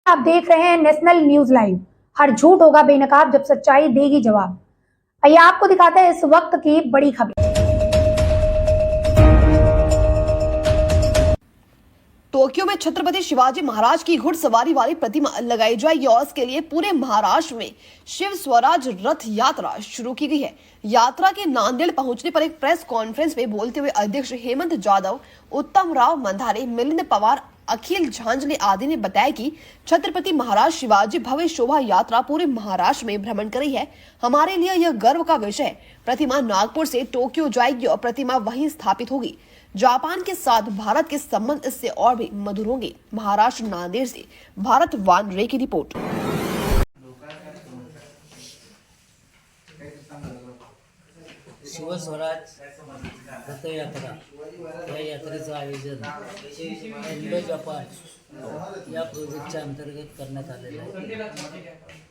आप देख रहे हैं नेशनल न्यूज लाइव। हर झूठ होगा बेनकाब जब सच्चाई देगी जवाब। आइए आपको दिखाते हैं इस वक्त की बड़ी खबर। टोक्यो में छत्रपति शिवाजी महाराज की घुड़सवारी वाली प्रतिमा लगाई जाएगी और इसके लिए पूरे महाराष्ट्र में शिव स्वराज रथ यात्रा शुरू की गई है। यात्रा के नांदेड़ पहुंचने पर एक प्रेस कॉन्फ्रेंस में बोलते हुए अध्यक्ष हेमंत जाधव, उत्तम राव मंधारे, मिलिंद पवार, अखिल झांझले आदि ने बताया कि छत्रपति महाराज शिवाजी भव्य शोभा यात्रा पूरे महाराष्ट्र में भ्रमण कर रही है। हमारे लिए यह गर्व का विषय है। प्रतिमा नागपुर से टोक्यो जाएगी और प्रतिमा वहीं स्थापित होगी। जापान के साथ भारत के संबंध इससे और भी मधुर होंगे। महाराष्ट्र नांदेड़ से भारत वानरे की रिपोर्ट। शिव स्वराज रथयात्रा या यात्रेचं आयोजन इंडो जपान या प्रोजेक्टच्या अंतर्गत करण्यात आलेलं आहे।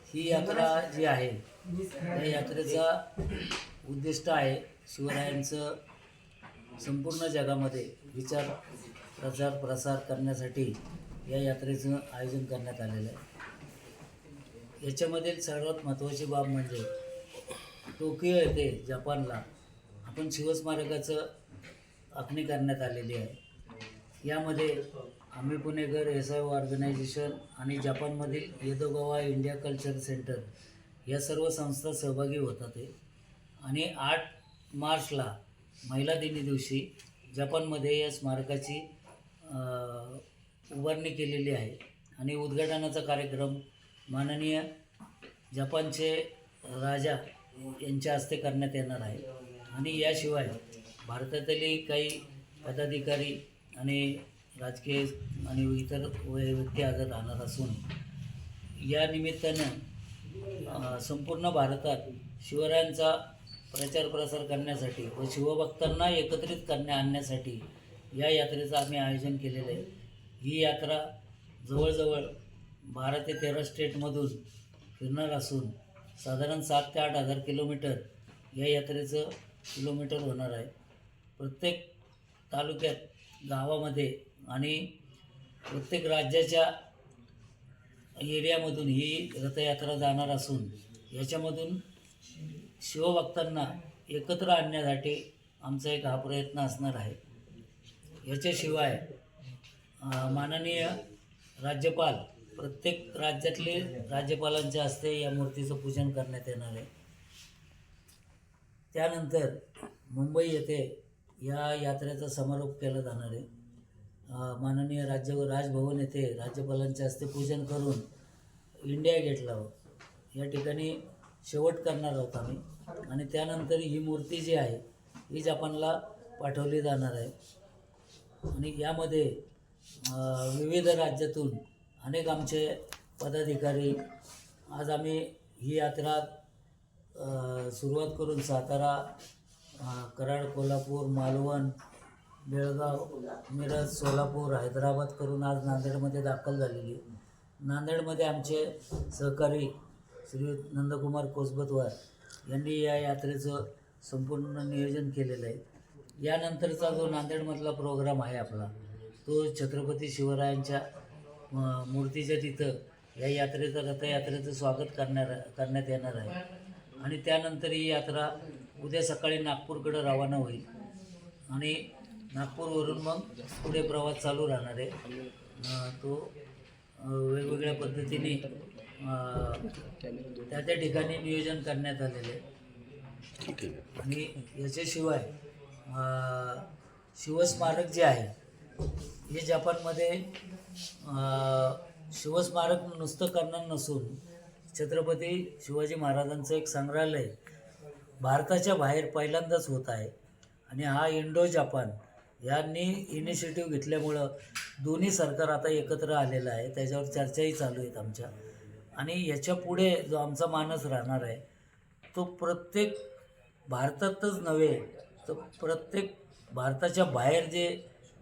ही यात्रा जी आहे या यात्रेचा उद्दिष्ट आहे शिवरायांचं संपूर्ण जगामध्ये विचार प्रसार करण्यासाठी या यात्रेचं आयोजन करण्यात आलेलं आहे। याच्यामधील सर्वात महत्त्वाची बाब म्हणजे टोकियो येथे जपानला आपण शिवस्मारकाचं आखणी करण्यात आलेली आहे। यामध्ये आम्ही पुणेकर एसआय ऑर्गनायझेशन आणि जपानमधील येदोगावा इंडिया कल्चर सेंटर या सर्व संस्था सहभागी होतात आणि 8 मार्चला महिला दिनी दिवशी जपानमध्ये या स्मारकाची उभारणी केलेली आहे आणि उद्घाटनाचा कार्यक्रम माननीय जपानचे राजा यांच्या हस्ते करण्यात येणार आहे। आणि याशिवाय भारतातील काही पदाधिकारी आणि राजकीय आणि इतर व्यक्ती हजर राहणार असून या निमित्तानं संपूर्ण भारतात शिवरायांचा प्रचार प्रसार करण्यासाठी व शिवभक्तांना एकत्रित आणण्यासाठी या यात्रेचं आम्ही आयोजन केलेलं आहे। ही यात्रा जवळजवळ 12 ते 13 स्टेटमधून फिरणार असून साधारण 7 ते 8 हजार किलोमीटर या यात्रेचं किलोमीटर होणार आहे। प्रत्येक तालुक्यात, गावामध्ये आणि प्रत्येक राज्याच्या एरियामधून ही रथयात्रा जाणार असून याच्यामधून शिवभक्तांना एकत्र आणण्यासाठी आमचा एक हा प्रयत्न असणार आहे। याच्याशिवाय माननीय राज्यपाल, प्रत्येक राज्यातले राज्यपालांच्या हस्ते या मूर्तीचं पूजन करण्यात येणार आहे। त्यानंतर मुंबई येथे या यात्रेचा समारोप केला जाणार आहे। माननीय राजभवन येथे राज्यपालांच्या हस्ते पूजन करून इंडिया गेटला या ठिकाणी शेवट करणार आहोत आम्ही आणि त्यानंतर ही मूर्ती जी आहे ही जपानला पाठवली जाणार आहे। आणि यामध्ये विविध राज्यातून अनेक आमचे पदाधिकारी आज आम्ही ही यात्रा सुरुवात करून सातारा, कराड, कोल्हापूर, मालवण, बेळगाव, मिरज, सोलापूर, हैदराबाद करून आज नांदेडमध्ये दाखल झालेली आहे। नांदेडमध्ये आमचे सहकारी श्री नंदकुमार कोसबतवार यांनी या यात्रेचं संपूर्ण नियोजन केलेलं आहे। यानंतरचा जो नांदेडमधला प्रोग्राम आहे आपला तो छत्रपती शिवरायांच्या मूर्तीच्या तिथं या रथयात्रेचं स्वागत करण्यात येणार आहे आणि त्यानंतर ही यात्रा उद्या सकाळी नागपूरकडे रवाना होईल आणि नागपूरवरून मग पुढे प्रवास चालू राहणार आहे। तो वेगवेगळ्या पद्धतीने त्या ठिकाणी नियोजन करण्यात आलेले आहे। आणि याच्याशिवाय शिवस्मारक जे आहे हे जपानमध्ये शिवस्मारक नुसतं करणार नसून छत्रपती शिवाजी महाराजांचं एक संग्रहालय भारताच्या बाहेर पहिल्यांदाच होत आहे आणि हा इंडो जपान यांनी इनिशिएटिव्ह घेतल्यामुळं दोन्ही सरकार आता एकत्र आलेलं आहे। त्याच्यावर चर्चाही चालू आहेत आमच्या आणि याच्या पुढे जो आमचा मानस राहणार आहे तो प्रत्येक भारतातच नव्हे तर प्रत्येक भारताच्या बाहेर जे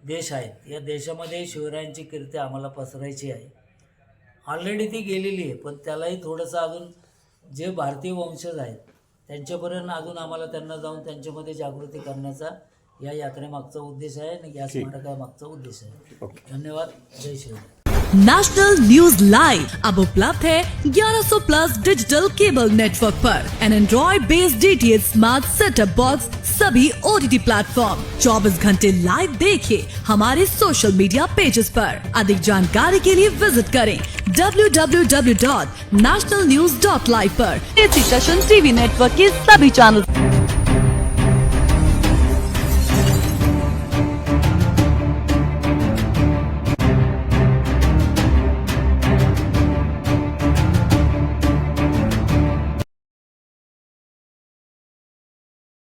देश आहेत या देशामध्ये शिवरायांची कीर्ती आम्हाला पसरायची आहे। ऑलरेडी ती गेलेली आहे पण त्यालाही थोडंसं अजून जे भारतीय वंशज आहेत त्यांच्यापर्यंत अजून आम्हाला त्यांना जाऊन त्यांच्यामध्ये जागृती करण्याचा या यात्रेमागचा उद्देश आहे आणि या स्मारकामागचा उद्देश आहे। धन्यवाद। जय शिवराय। नेशनल न्यूज लाइव अब उपलब्ध है 1100+ डिजिटल केबल नेटवर्क पर and android based DTH smart setup box सभी OTT प्लेटफॉर्म। 24 घंटे लाइव देखिए हमारे सोशल मीडिया पेजेस पर। अधिक जानकारी के लिए विजिट करें www.nationalnews.live पर। टीवी नेटवर्क के सभी चैनल